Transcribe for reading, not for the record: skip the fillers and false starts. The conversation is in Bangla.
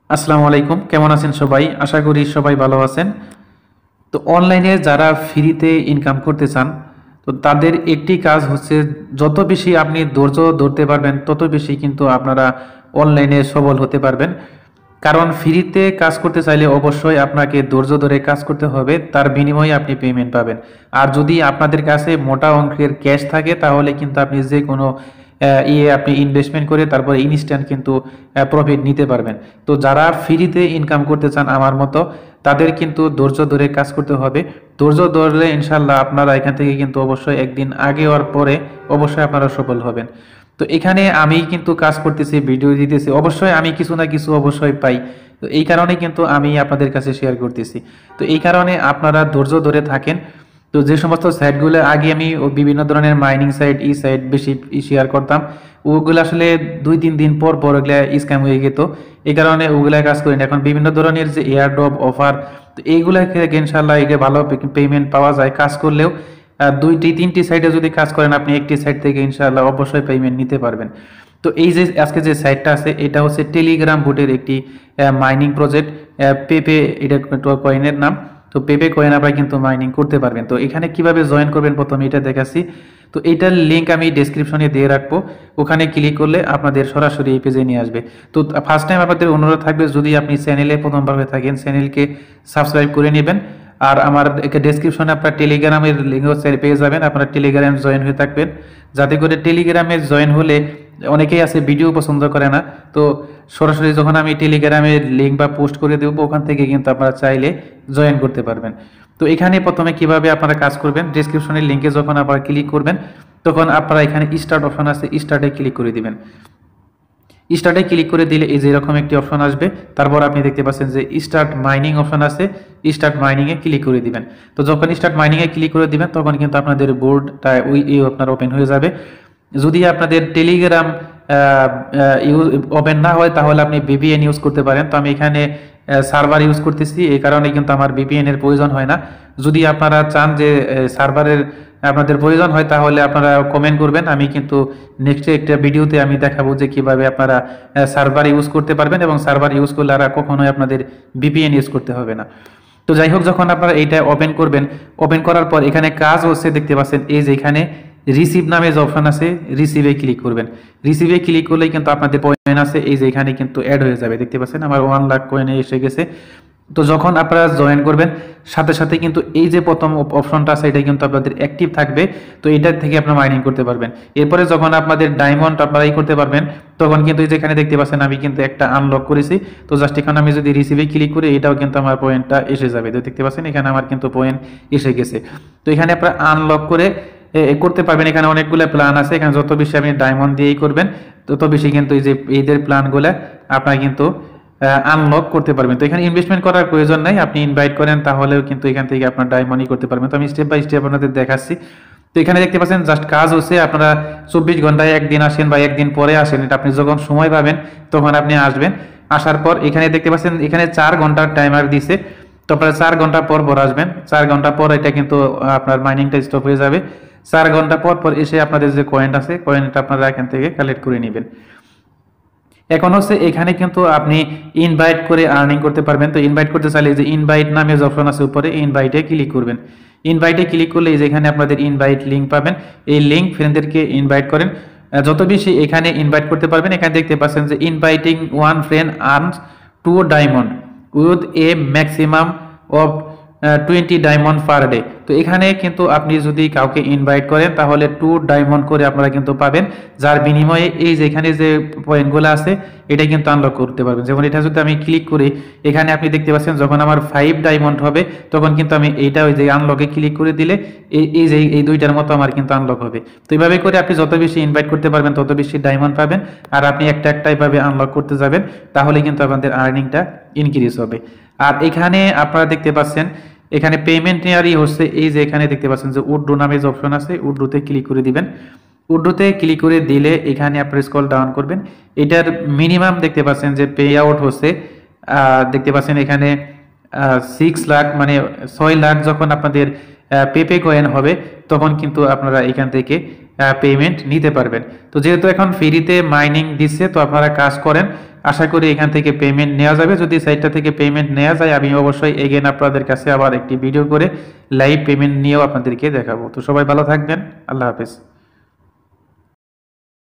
আসসালামু আলাইকুম, কেমন আছেন সবাই? আশা করি সবাই ভালো আছেন। তো অনলাইনে যারা ফ্রিতে ইনকাম করতে চান, তো তাদের একটি কাজ হচ্ছে যত বেশি আপনি ধৈর্য ধরতে পারবেন তত বেশি কিন্তু আপনারা অনলাইনে সফল হতে পারবেন। কারণ ফ্রিতে কাজ করতে চাইলে অবশ্যই আপনাকে ধৈর্য ধরে কাজ করতে হবে, তার বিনিময়ে আপনি পেমেন্ট পাবেন। আর যদি আপনাদের কাছে মোটা অঙ্কের ক্যাশ থাকে তাহলে কিন্তু আপনি যে কোনো আপনি ইনভেস্টমেন্ট করে তারপরে ইনস্ট্যান্ট কিন্তু প্রফিট নিতে পারবেন। তো যারা ফ্রিতে ইনকাম করতে চান আমার মতো, তাদের কিন্তু ধৈর্য ধরে কাজ করতে হবে। ধৈর্য ধরলে ইনশাল্লাহ আপনারা এখান থেকে কিন্তু অবশ্যই একদিন আগে আর পরে অবশ্যই আপনারা সফল হবেন। তো এখানে আমি কিন্তু কাজ করতেছি, ভিডিও দিতেছি, অবশ্যই আমি কিছু না কিছু অবশ্যই পাই। তো এই কারণে কিন্তু আমি আপনাদের কাছে শেয়ার করতেছি। তো এই কারণে আপনারা ধৈর্য ধরে থাকেন। তো যে সমস্ত সাইটগুলো আগে আমি বিভিন্ন ধরনের মাইনিং সাইট সাইট বেশি শেয়ার করতাম, ওগুলো আসলে 2-3 দিন পর পর ওগুলা স্ক্যাম হয়ে যেত। এই কারণে ওগুলা কাজ করি না। এখন বিভিন্ন ধরনের যে এয়ারড্রপ অফার, তো এইগুলা থেকে ইনশাল্লাহ একে ভালো পেমেন্ট পাওয়া যায় কাজ করলেও। 2-3টি সাইটে যদি কাজ করেন আপনি একটি সাইট থেকে ইনশাল্লাহ অবশ্যই পেমেন্ট নিতে পারবেন। তো এই যে আজকে যে সাইটটা আছে এটা হচ্ছে টেলিগ্রাম বোটের একটি মাইনিং প্রজেক্ট, পেপে এটা কয়েনের নাম। তো পেপে কয়েন আপনারা কিন্তু মাইনিং করতে পারবেন। তো এখানে কিভাবে জয়েন করবেন প্রথমে এটা দেখাচ্ছি। তো এইটার লিঙ্ক আমি ডেসক্রিপশনে দিয়ে রাখবো, ওখানে ক্লিক করলে আপনাদের সরাসরি এই পেজে নিয়ে আসবে। তো ফার্স্ট টাইম আপনাদের অনুরোধ থাকবে, যদি আপনি চ্যানেলে প্রথমবার হয়ে থাকেন চ্যানেলকে সাবস্ক্রাইব করে নেবেন। আর আমার ডেসক্রিপশনে আপনার টেলিগ্রামের লিঙ্কও পেয়ে যাবেন, আপনারা টেলিগ্রাম জয়েন হয়ে থাকবেন, যাতে করে টেলিগ্রামে জয়েন হলে অনেকেই আছে ভিডিও পছন্দ করে না। তো সরাসরি যখন আমি টেলিগ্রামের লিঙ্ক বা পোস্ট করে দেবো ওখান থেকে কিন্তু আপনারা চাইলে জয়েন করতে পারবেন। তো এখানে প্রথমে কিভাবে আপনারা কাজ করবেন, ডেসক্রিপশনের লিঙ্কে যখন আপনারা ক্লিক করবেন তখন আপনারা এখানে স্টার্ট অপশন আছে, স্টার্টে ক্লিক করে দিবেন। স্টার্টে ক্লিক করে দিলে এই যে এরকম একটি অপশন আসবে। তারপর আপনি দেখতে পাচ্ছেন যে স্টার্ট মাইনিং অপশন আছে, স্টার্ট মাইনিংয়ে ক্লিক করে দিবেন। তো যখন স্টার্ট মাইনিংয়ে ক্লিক করে দিবেন তখন কিন্তু আপনাদের বোর্ডটা আপনার ওপেন হয়ে যাবে। যদি আপনাদের টেলিগ্রাম ওপেন না হয় তাহলে আপনি ভিপিএন ইউজ করতে পারেন। তো আমি এখানে সার্ভার ইউজ করতেছি, এই কারণে কিন্তু আমার ভিপিএন এর প্রয়োজন হয় না। যদি আপনারা চান যে সার্ভারের আপনাদের প্রয়োজন হয় তাহলে আপনারা কমেন্ট করবেন, আমি কিন্তু নেক্সট একটা ভিডিওতে আমি দেখাবো যে কিভাবে আপনারা সার্ভার ইউজ করতে পারবেন, এবং সার্ভার ইউজ করলে আর কখনোই আপনাদের ভিপিএন ইউজ করতে হবে না। তো যাই হোক, যখন আপনারা এইটা ওপেন করবেন, ওপেন করার পর এখানে কাজ হচ্ছে দেখতে পাচ্ছেন, এই যে এখানে রিসিভ নামে যে অপশন আছে রিসিভে ক্লিক করবেন। রিসিভে ক্লিক করলেই কিন্তু আপনাদের কয়েন আছে এই যে এখানে কিন্তু অ্যাড হয়ে যাবে। দেখতে পাচ্ছেন আমার 1 লাখ কয়েনে এসে গেছে। তো যখন আপনারা জয়েন করবেন সাথে সাথে কিন্তু এই যে প্রথম অপশনটা আছে এটা কিন্তু আপনাদের অ্যাক্টিভ থাকবে। তো এটার থেকে আপনারা মাইনিং করতে পারবেন। এরপরে যখন আপনাদের ডায়মন্ড আপনারা করতে পারবেন তখন কিন্তু এই যে এখানে দেখতে পাচ্ছেন আমি কিন্তু একটা আনলক করেছি। তো জাস্ট এখানে আমি যদি রিসিভে ক্লিক করি এটাও কিন্তু আমার পয়েন্টটা এসে যাবে। তো দেখতে পাচ্ছেন এখানে আমার কিন্তু পয়েন্ট এসে গেছে। তো এখানে আপনারা আনলক করে করতে পারবেন। এখানে অনেকগুলো প্ল্যান আছে, এখানে যত বেশি আপনি ডায়মন্ড দিয়েই করবেন তত বেশি কিন্তু এই যে এইদের প্ল্যানগুলো আপনারা কিন্তু আনলক করতে পারবেন। তো এখানে ইনভেস্টমেন্ট করার প্রয়োজন নাই, আপনি ইনভাইট করেন তাহলেও কিন্তু এখান থেকে আপনার ডায়মন্ডই করতে পারবেন। তো আমি স্টেপ বাই স্টেপ আপনাদের দেখাচ্ছি। তো এখানে দেখতে পাচ্ছেন জাস্ট কাজ হচ্ছে আপনারা 24 ঘন্টায় একদিন আসেন বা একদিন পরে আসেন, এটা আপনি যখন সময় পাবেন তখন আপনি আসবেন। আসার পর এখানে দেখতে পাচ্ছেন এখানে 4 ঘন্টার টাইমার দিছে। তো আপনারা 4 ঘন্টা পর পর আসবেন। 4 ঘন্টা পর এটা কিন্তু আপনার মাইনিংটা স্টপ হয়ে যাবে। 4 ঘন্টা পর পর এসে আপনাদের যে কয়েন আছে কয়েনটা আপনারা এখান থেকে কালেক্ট করে নেবেন। এখন হচ্ছে এখানে কিন্তু আপনি ইনভাইট করে আর্নিং করতে পারবেন। তো ইনভাইট করতে চাইলে যে ইনভাইট নামে যে অপশন আছে উপরে, ইনভাইটে ক্লিক করবেন। ইনভাইটে ক্লিক করলে এই যে এখানে আপনাদের ইনভাইট লিঙ্ক পাবেন, এই লিঙ্ক ফ্রেন্ডদেরকে ইনভাইট করেন। যত বেশি এখানে ইনভাইট করতে পারবেন, এখানে দেখতে পাচ্ছেন যে inviting 1 friend earns 2 diamond with a maximum of 20 diamond per day. তো এখানে কিন্তু আপনি যদি কাউকে ইনভাইট করেন তাহলে 2 ডায়মন্ড করে আপনারা কিন্তু পাবেন, যার বিনিময়ে এই যে এখানে যে পয়েন্টগুলো আছে এটা কিন্তু আনলক করতে পারবেন। যেমন এটা যদি আমি ক্লিক করি এখানে আপনি দেখতে পাচ্ছেন যখন আমার 5 ডায়মন্ড হবে তখন কিন্তু আমি এইটা ওই যে আনলকে ক্লিক করে দিলে এই যে এই দুইটার মতো আমার কিন্তু আনলক হবে। তো এইভাবে করে আপনি যত বেশি ইনভাইট করতে পারবেন তত বেশি ডায়মন্ড পাবেন, আর আপনি একটা এইভাবে আনলক করতে যাবেন, তাহলে কিন্তু আপনাদের আর্নিংটা ইনক্রিজ হবে। আর এখানে আপনারা দেখতে পাচ্ছেন এখানে পেমেন্ট নেওয়ারই হচ্ছে এই যে এখানে দেখতে পাচ্ছেন যে উড্ডু নামে যে অপশন আছে উড্ডুতে ক্লিক করে দিবেন। উড্ডুতে ক্লিক করে দিলে এখানে আপনার স্ক্রল ডাউন করবেন। এটার মিনিমাম দেখতে পাচ্ছেন যে পে আউট হচ্ছে দেখতে পাচ্ছেন এখানে 6 লাখ মানে 6 লাখ যখন আপনাদের পেপে কয়েন হবে, তখন কিন্তু আপনারা এখান থেকে পেমেন্ট নিতে পারবেন। তো যেহেতু এখন ফ্রিতে মাইনিং দিচ্ছে, তো আপনারা কাজ করেন, আশা করি এখান থেকে পেমেন্ট নেওয়া যাবে। যদি সাইটটা থেকে পেমেন্ট নেওয়া যায়, আমি অবশ্যই এগেন আপনাদের কাছে আবার একটি ভিডিও করে লাইভ পেমেন্ট নিয়েও আপনাদেরকে দেখাবো। তো সবাই ভালো থাকবেন, আল্লাহ হাফেজ।